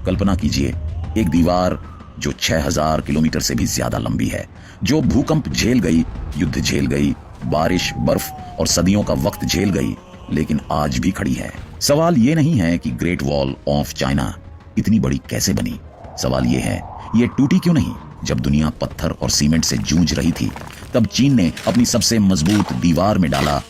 कल्पना कीजिए, एक दीवार जो 6000 किलोमीटर से भी ज्यादा लंबी है, जो भूकंप झेल गई, युद्ध झेल गई, बारिश, बर्फ और सदियों का वक्त झेल गई, लेकिन आज भी खड़ी है। सवाल ये नहीं है कि ग्रेट वॉल ऑफ चाइना इतनी बड़ी कैसे बनी, सवाल ये है ये टूटी क्यों नहीं। जब दुनिया पत्थर और सीमेंट से जूझ रही थी, तब चीन ने अपनी सबसे मजबूत दीवार में डाला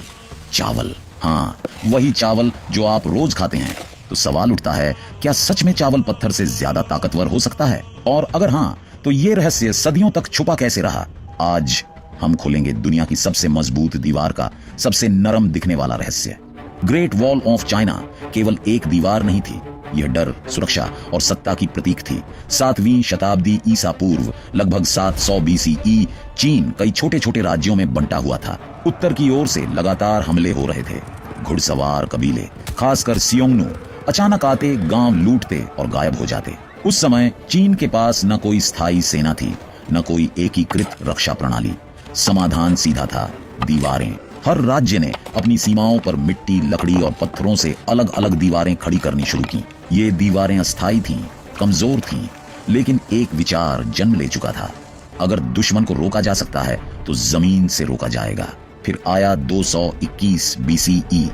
चावल। हाँ, वही चावल जो आप रोज खाते हैं। तो सवाल उठता है, क्या सच में चावल पत्थर से ज्यादा ताकतवर हो सकता है? और अगर हाँ, तो ये रहस्य सदियों तक छुपा कैसे रहा? आज हम खोलेंगे दुनिया की सबसे मजबूत दीवार का सबसे नरम दिखने वाला रहस्य। ग्रेट वॉल ऑफ चाइना केवल एक दीवार नहीं थी, यह डर, सुरक्षा और सत्ता की प्रतीक थी। 7वीं शताब्दी ईसा पूर्व, लगभग 700 BCE, चीन कई छोटे छोटे राज्यों में बंटा हुआ था। उत्तर की ओर से लगातार हमले हो रहे थे। घुड़सवार कबीले, खासकर सियोंगनू, अचानक आते, गांव लूटते और गायब हो जाते। उस समय चीन के पास न कोई स्थायी सेना थी, न कोई एकीकृत रक्षा प्रणाली। समाधान सीधा था, दीवारें। हर राज्य ने अपनी सीमाओं पर मिट्टी, लकड़ी और पत्थरों से अलग अलग दीवारें खड़ी करनी शुरू की। ये दीवारें अस्थायी थीं, कमजोर थीं, लेकिन एक विचार जन्म ले चुका था, अगर दुश्मन को रोका जा सकता है तो जमीन से रोका जाएगा। फिर आया 221 BCE,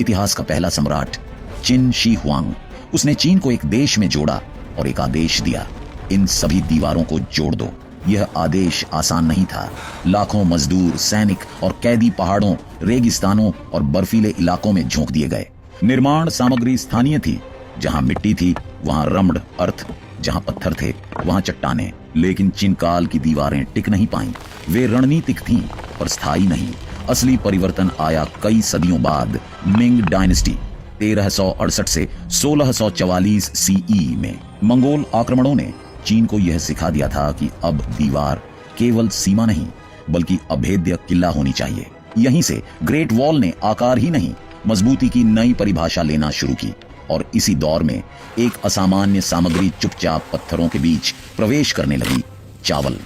इतिहास का पहला सम्राट चिन शी हुआंग। उसने चीन को एक देश में जोड़ा और एक आदेश दिया, इन सभी दीवारों को जोड़ दो। यह आदेश आसान नहीं था। लाखों मजदूर, सैनिक और कैदी पहाड़ों, रेगिस्तानों और बर्फीले इलाकों में झोंक दिए गए। निर्माण सामग्री स्थानीय थी, जहां मिट्टी थी वहां रम्ड अर्थ, जहां पत्थर थे वहां चट्टाने। लेकिन चीन काल की दीवारें टिक नहीं पाईं। वे रणनीतिक थीं पर स्थायी नहीं। असली परिवर्तन आया कई सदियों बाद, मिंग डायनेस्टी 1368 से 1644 CE में। मंगोल आक्रमणों ने चीन को यह सिखा दिया था कि अब दीवार केवल सीमा नहीं, बल्कि अभेद्य किला होनी चाहिए। यहीं से ग्रेट वॉल ने आकार ही नहीं, मजबूती की नई परिभाषा लेना शुरू की। और इसी दौर में एक असामान्य सामग्री चुपचाप पत्थरों के बीच प्रवेश करने लगी, चावल।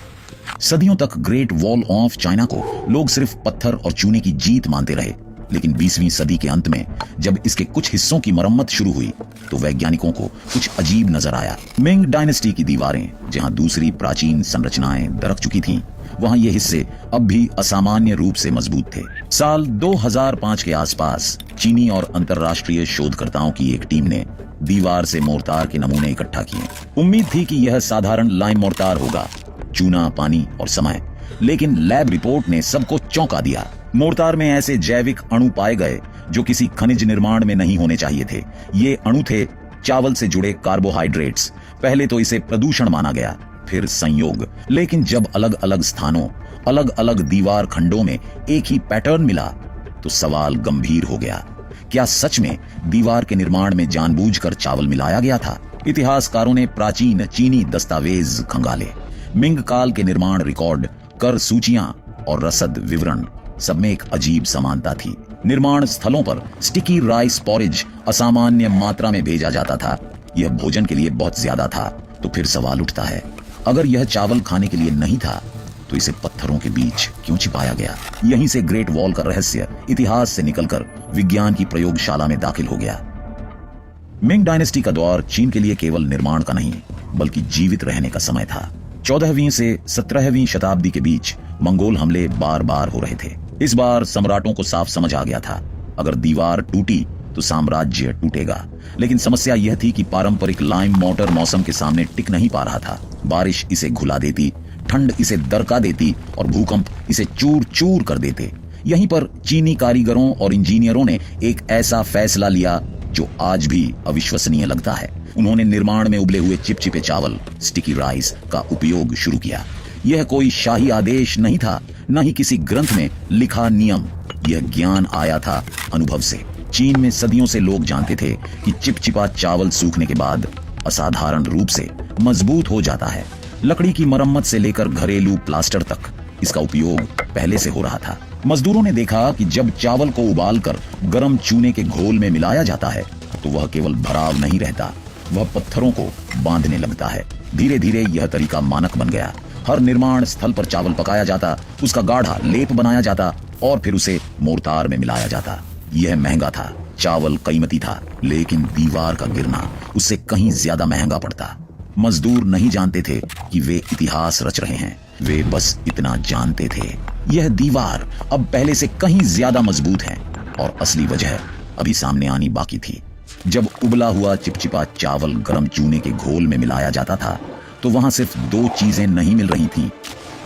सदियों तक ग्रेट वॉल ऑफ चाइना को लोग सिर्फ पत्थर और चूने की जीत मानते रहे, लेकिन 20वीं सदी के अंत में जब इसके कुछ हिस्सों की मरम्मत शुरू हुई, तो वैज्ञानिकों को कुछ अजीब नजर आया। मिंग डायनेस्टी की दीवारें, जहां दूसरी प्राचीन संरचनाएं दरक चुकी थीं, वहां ये हिस्से अब भी असामान्य रूप से मजबूत थे। साल 2005 के आसपास चीनी और अंतर्राष्ट्रीय शोधकर्ताओं की एक टीम ने दीवार से मोर्टार के नमूने इकट्ठा किए। उम्मीद थी कि यह साधारण लाइम मोर्टार होगा, चूना, पानी और समय। लेकिन लैब रिपोर्ट ने सबको चौंका दिया। मोर्टार में ऐसे जैविक अणु पाए गए जो किसी खनिज निर्माण में नहीं होने चाहिए थे। ये अणु थे चावल से जुड़े कार्बोहाइड्रेट्स। पहले तो इसे प्रदूषण माना गया, फिर संयोग। लेकिन जब अलग अलग स्थानों, अलग अलग दीवार खंडों में एक ही पैटर्न मिला, तो सवाल गंभीर हो गया। क्या सच में दीवार के निर्माण में जानबूझकर चावल मिलाया गया था? इतिहासकारों ने प्राचीन चीनी दस्तावेज खंगाले। मिंग काल के निर्माण रिकॉर्ड, कर सूचियां और रसद विवरण, सब में एक अजीब समानता थी। निर्माण स्थलों पर स्टिकी राइस पॉरेज असामान्य मात्रा में भेजा जाता था। यह भोजन के लिए बहुत ज्यादा था। तो फिर सवाल उठता है, अगर यह चावल खाने के लिए नहीं था, तो इसे पत्थरों के बीच क्यों छिपाया गया? यहीं से ग्रेट वॉल का रहस्य इतिहास से निकलकर विज्ञान की प्रयोगशाला में दाखिल हो गया। मिंग डायनेस्टी का दौर चीन के लिए केवल निर्माण का नहीं, बल्कि जीवित रहने का समय था। 14वीं से 17वीं शताब्दी के बीच मंगोल हमले बार बार हो रहे थे। इस बार सम्राटों को साफ समझ आ गया था, अगर दीवार टूटी तो साम्राज्य टूटेगा। लेकिन समस्या यह थी कि पारंपरिक लाइम मोटर मौसम के सामने टिक नहीं पा रहा था। बारिश इसे घुला देती, ठंड इसे दरका देती और भूकंप इसे चूर चूर कर देते। यहीं पर चीनी कारीगरों और इंजीनियरों ने एक ऐसा फैसला लिया जो आज भी अविश्वसनीय लगता है। उन्होंने निर्माण में उबले हुए चिपचिपे चावल, स्टिकी राइस का उपयोग शुरू किया। यह कोई शाही आदेश नहीं था, न ही किसी ग्रंथ में लिखा नियम। यह ज्ञान आया था अनुभव से। चीन में सदियों से लोग जानते थे कि चिपचिपा चावल सूखने के बाद असाधारण रूप से मजबूत हो जाता है। लकड़ी की मरम्मत से लेकर घरेलू प्लास्टर तक इसका उपयोग पहले से हो रहा था। मजदूरों ने देखा कि जब चावल को उबालकर गर्म चूने के घोल में मिलाया जाता है, तो वह केवल भराव नहीं रहता, वह पत्थरों को बांधने लगता है। धीरे धीरे यह तरीका मानक बन गया। हर निर्माण स्थल पर चावल पकाया जाता, उसका गाढ़ा लेप बनाया जाता और फिर उसे मोर्टार में मिलाया जाता। यह महंगा था, चावल कीमती था, लेकिन दीवार का गिरना उससे कहीं ज्यादा महंगा पड़ता। मजदूर नहीं जानते थे कि वे इतिहास रच रहे हैं, वे बस इतना जानते थे, यह दीवार अब पहले से कहीं ज्यादा मजबूत है। और असली वजह अभी सामने आनी बाकी थी। जब उबला हुआ चिपचिपा चावल गर्म चूने के घोल में मिलाया जाता था तो वहां सिर्फ दो चीजें नहीं मिल रही थीं,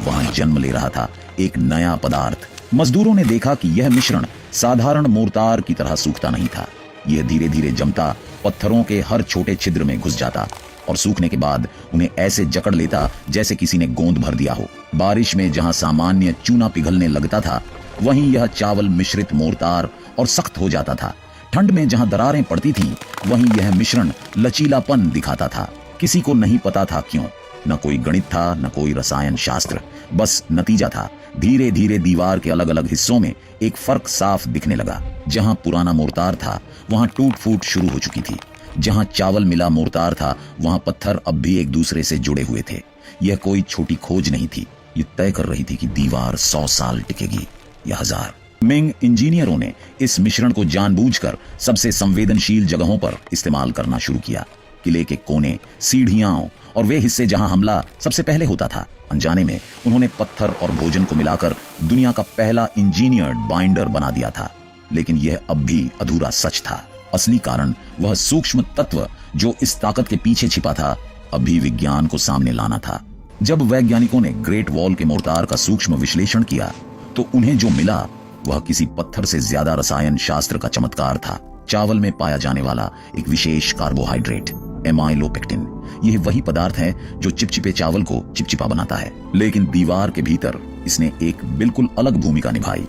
वहां जन्म ले रहा था एक नया पदार्थ। मजदूरों ने देखा कि यह मिश्रण साधारण मोर्टार की तरह सूखता नहीं था। यह धीरे धीरे जमता पत्थरों के हर छोटे छिद्र में घुस जाता और सूखने के बाद उन्हें ऐसे जकड़ लेता जैसे किसी ने गोंद भर दिया हो। बारिश में जहां सामान्य चूना पिघलने लगता था, वहीं यह चावल मिश्रित मोर्टार और सख्त हो जाता था। ठंड में जहां दरारें पड़ती थीं, वहीं यह मिश्रण लचीलापन दिखाता था। किसी को नहीं पता था क्यों, न कोई गणित था, न कोई रसायन शास्त्र, बस नतीजा था। धीरे धीरे दीवार के अलग अलग हिस्सों में एक फर्क साफ दिखने लगा। जहां पुराना मोर्टार था, वहां टूट फूट शुरू हो चुकी थी। जहां चावल मिला मोर्टार था, वहां पत्थर अब भी एक दूसरे से जुड़े हुए थे। यह कोई छोटी खोज नहीं थी, ये तय कर रही थी कि दीवार 100 साल टिकेगी या 1000। मिंग इंजीनियरों ने इस मिश्रण को जानबूझकर सबसे संवेदनशील जगहों पर इस्तेमाल करना शुरू किया। किले के कोने, सीढ़ियां और वे हिस्से जहां हमला सबसे पहले होता था। अनजाने में उन्होंने पत्थर और भोजन को मिलाकर दुनिया का पहला इंजीनियर्ड बाइंडर बना दिया था। लेकिन यह अब भी अधूरा सच था। असली कारण वह सूक्ष्म तत्व जो इस ताकत के पीछे छिपा था, अभी विज्ञान को सामने लाना था। जब वैज्ञानिकों ने ग्रेट वॉल के मोर्टार का सूक्ष्म विश्लेषण किया तो उन्हें जो मिला वह किसी पत्थर से ज्यादा रसायन शास्त्र का चमत्कार था। चावल में पाया जाने वाला एक विशेष कार्बोहाइड्रेट एमाइलोपेक्टिन, यह वही पदार्थ है जो चिपचिपे चावल को चिपचिपा बनाता है। लेकिन दीवार के भीतर इसने एक बिल्कुल अलग भूमिका निभाई।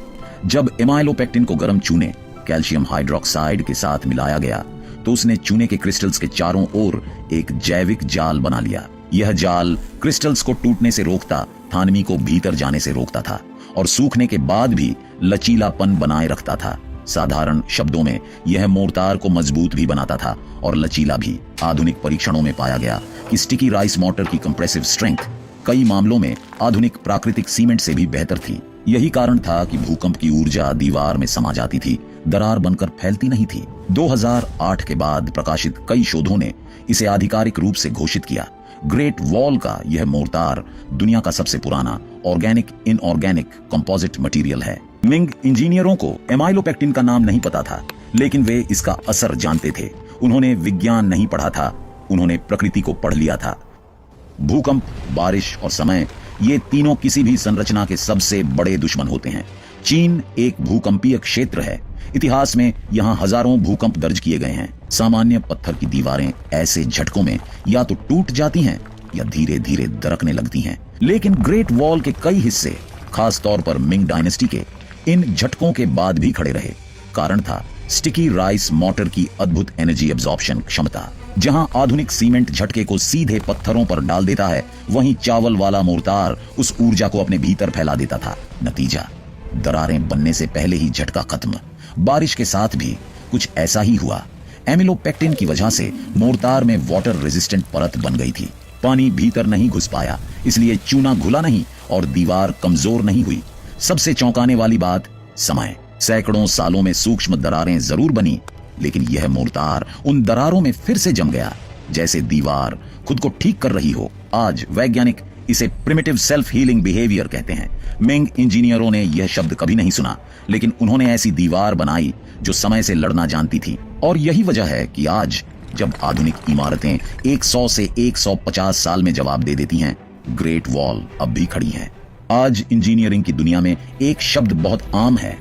जब एमाइलोपेक्टिन को गर्म चूने कैल्शियम हाइड्रोक्साइड के साथ मिलाया गया तो उसने चूने के क्रिस्टल्स के चारों ओर एक जैविक जाल बना लिया। यह जाल क्रिस्टल्स को टूटने से रोकता, थानवी को भीतर जाने से रोकता था और सूखने के बाद भी लचीलापन बनाए रखता था। साधारण शब्दों में यह मोर्टार को मजबूत भी बनाता था और लचीला भी। आधुनिक परीक्षणों में पाया गया कि स्टिकी राइस मोर्टार की कंप्रेसिव स्ट्रेंथ कई मामलों में आधुनिक प्राकृतिक सीमेंट से भी बेहतर थी। यही कारण था कि भूकंप की ऊर्जा दीवार में समा जाती थी, दरार बनकर फैलती नहीं थी। 2008 के बाद प्रकाशित कई शोधों ने इसे आधिकारिक रूप से घोषित किया। ग्रेट वॉल का यह मोर्टार दुनिया का सबसे पुराना ऑर्गेनिक इनऑर्गेनिक कंपोजिट मटेरियल है। मिंग इंजीनियरों को एमाइलोपेक्टिन का नाम नहीं पता था, लेकिन वे इसका असर जानते थे। उन्होंने विज्ञान नहीं पढ़ा था, उन्होंने प्रकृति को पढ़ लिया था। भूकंप, बारिश और समय, ये तीनों किसी भी संरचना के सबसे बड़े दुश्मन होते हैं। चीन एक भूकंपीय क्षेत्र है। इतिहास में यहाँ हजारों भूकंप दर्ज किए गए हैं। सामान्य पत्थर की दीवारें ऐसे झटकों में या तो टूट जाती हैं या धीरे धीरे दरकने लगती हैं। लेकिन ग्रेट वॉल के कई हिस्से, खास तौर पर मिंग डायनेस्टी के, इन झटकों के बाद भी खड़े रहे। कारण था स्टिकी राइस मोर्टार की अद्भुत एनर्जी एब्जॉर्प्शन क्षमता। जहां आधुनिक सीमेंट झटके को सीधे पत्थरों पर डाल देता है, वहीं चावल वाला मोर्टार उस ऊर्जा को अपने भीतर फैला देता था। नतीजा, दरारें बनने से पहले ही झटका खत्म। बारिश के साथ भी कुछ ऐसा ही हुआ। एमिलोपेक्टिन की वजह से मोर्टार में वाटर रेजिस्टेंट परत बन गई थी। पानी भीतर नहीं घुस पाया, इसलिए चूना घुला नहीं और दीवार कमजोर नहीं हुई। सबसे चौंकाने वाली बात, समय। सैकड़ों सालों में सूक्ष्म दरारें जरूर बनी, लेकिन यह मोर्टार उन दरारों में फिर से जम गया, जैसे दीवार खुद को ठीक कर रही हो। आज वैज्ञानिक इसे प्रिमिटिव सेल्फ हीलिंग बिहेवियर कहते हैं। मिंग इंजीनियरों ने यह शब्द कभी नहीं सुना, लेकिन उन्होंने ऐसी दीवार बनाई जो समय से लड़ना जानती थी। और यही वजह है कि आज जब आधुनिक इमारतें 100 से 150 साल में जवाब दे देती हैं, ग्रेट वॉल अब भी खड़ी है। आज इंजीनियरिंग की दुनिया में एक शब्द बहुत आम है,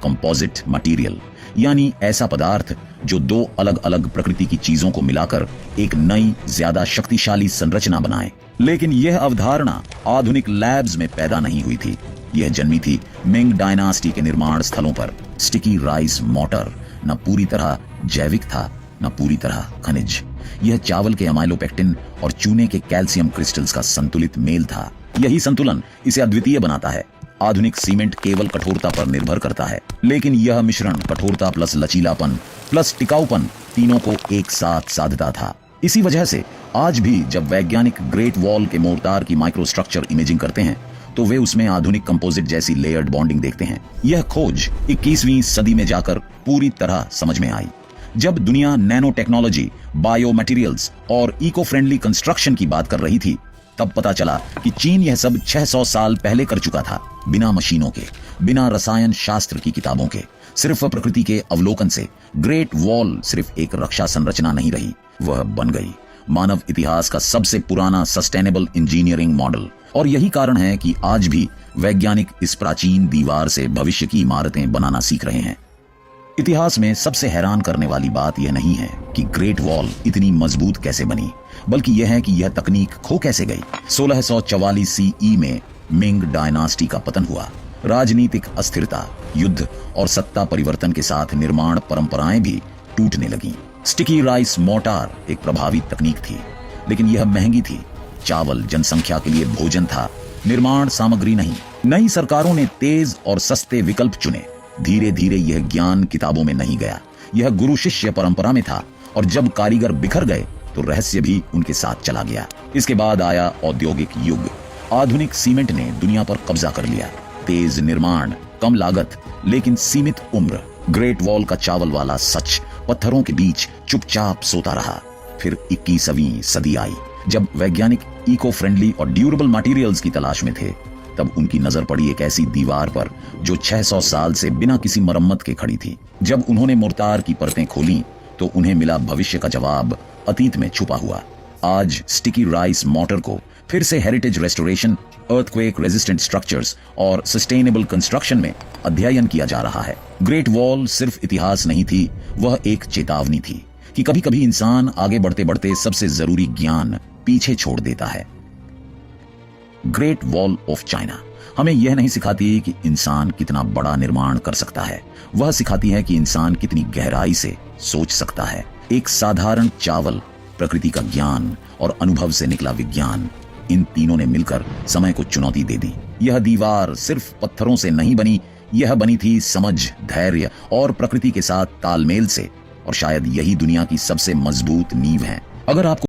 कंपोजिट मटेरियल, यानी ऐसा पदार्थ जो दो अलग अलग प्रकृति की चीजों को मिलाकर एक नई, ज्यादा शक्तिशाली संरचना बनाए। लेकिन यह अवधारणा आधुनिक लैब्स में पैदा नहीं हुई थी। यह जन्मी थी मिंग डायनास्टी के निर्माण स्थलों पर। स्टिकी राइस मोर्टार न पूरी तरह जैविक था, न पूरी तरह खनिज। यह चावल के एमाइलोपेक्टिन और चूने के कैल्शियम क्रिस्टल्स का संतुलित मेल था। यही संतुलन इसे अद्वितीय बनाता है। आधुनिक सीमेंट केवल कठोरता पर निर्भर करता है, लेकिन यह मिश्रण कठोरता प्लस लचीलापन प्लस टिकाऊपन तीनों को एक साथ साधता था। इसी वजह से आज भी जब वैज्ञानिक ग्रेट वॉल के मोर्टार की माइक्रोस्ट्रक्चर इमेजिंग करते हैं तो वे उसमें आधुनिक कंपोजिट जैसी लेयर्ड बॉन्डिंग देखते हैं। यह खोज 21वीं सदी में जाकर पूरी तरह समझ में आई। जब दुनिया नैनो टेक्नोलॉजी, बायो मटेरियल्स और इको फ्रेंडली कंस्ट्रक्शन की बात कर रही थी, तब पता चला कि चीन यह सब 600 साल पहले कर चुका था, बिना मशीनों के, बिना रसायन शास्त्र की किताबों के, सिर्फ प्रकृति के अवलोकन से। ग्रेट वॉल सिर्फ एक रक्षा संरचना नहीं रही, वह बन गई मानव इतिहास का सबसे पुराना सस्टेनेबल इंजीनियरिंग मॉडल। और यही कारण है कि आज भी वैज्ञानिक इस प्राचीन दीवार से भविष्य की इमारतें बनाना सीख रहे हैं। इतिहास में सबसे हैरान करने वाली बात यह नहीं है कि ग्रेट वॉल इतनी मजबूत कैसे बनी, बल्कि यह है कि यह तकनीक खो कैसे गई। 1644 सीई में मिंग डायनास्टी का पतन हुआ। राजनीतिक अस्थिरता, युद्ध और सत्ता परिवर्तन के साथ निर्माण परंपराएं भी टूटने लगीं। स्टिकी राइस मोर्टार एक प्रभावी तकनीक थी, लेकिन यह महंगी थी। चावल जनसंख्या के लिए भोजन था, निर्माण सामग्री नहीं। नई सरकारों ने तेज और सस्ते विकल्प चुने। धीरे धीरे यह ज्ञान किताबों में नहीं गया, यह गुरु शिष्य परंपरा में था। और जब कारीगर बिखर गए तो रहस्य भी उनके साथ चला गया। इसके बाद आया औद्योगिक युग। आधुनिक सीमेंट ने दुनिया पर कब्जा कर लिया। तेज निर्माण, कम लागत, लेकिन सीमित उम्र। ग्रेट वॉल का चावल वाला सच पत्थरों के बीच चुपचाप सोता रहा। फिर 21वीं सदी आई, जब वैज्ञानिक इको फ्रेंडली और ड्यूरेबल मटेरियल्स की तलाश में थे। तब उनकी नजर पड़ी एक ऐसी दीवार पर जो 600 साल से बिना किसी मरम्मत के खड़ी थी। जब उन्होंने मोर्टार की परतें खोली तो उन्हें मिला भविष्य का जवाब अतीत में छुपा हुआ। आज स्टिकी राइस मोर्टार को फिर से heritage restoration, earthquake resistant structures और सस्टेनेबल कंस्ट्रक्शन में अध्ययन किया जा रहा है। ग्रेट वॉल सिर्फ इतिहास नहीं थी, वह एक चेतावनी थी कि कभी कभी इंसान आगे बढ़ते बढ़ते सबसे जरूरी ज्ञान पीछे छोड़ देता है। ग्रेट वॉल ऑफ चाइना हमें यह नहीं सिखाती कि इंसान कितना बड़ा निर्माण कर सकता है, वह सिखाती है कि इंसान कितनी गहराई से सोच सकता है। एक साधारण चावल, प्रकृति का ज्ञान और अनुभव से निकला विज्ञान, इन तीनों ने मिलकर समय को चुनौती दे दी। यह दीवार सिर्फ पत्थरों से नहीं बनी, यह बनी थी समझ, धैर्य और प्रकृति के साथ तालमेल से। और शायद यही दुनिया की सबसे मजबूत नींव है। अगर आपको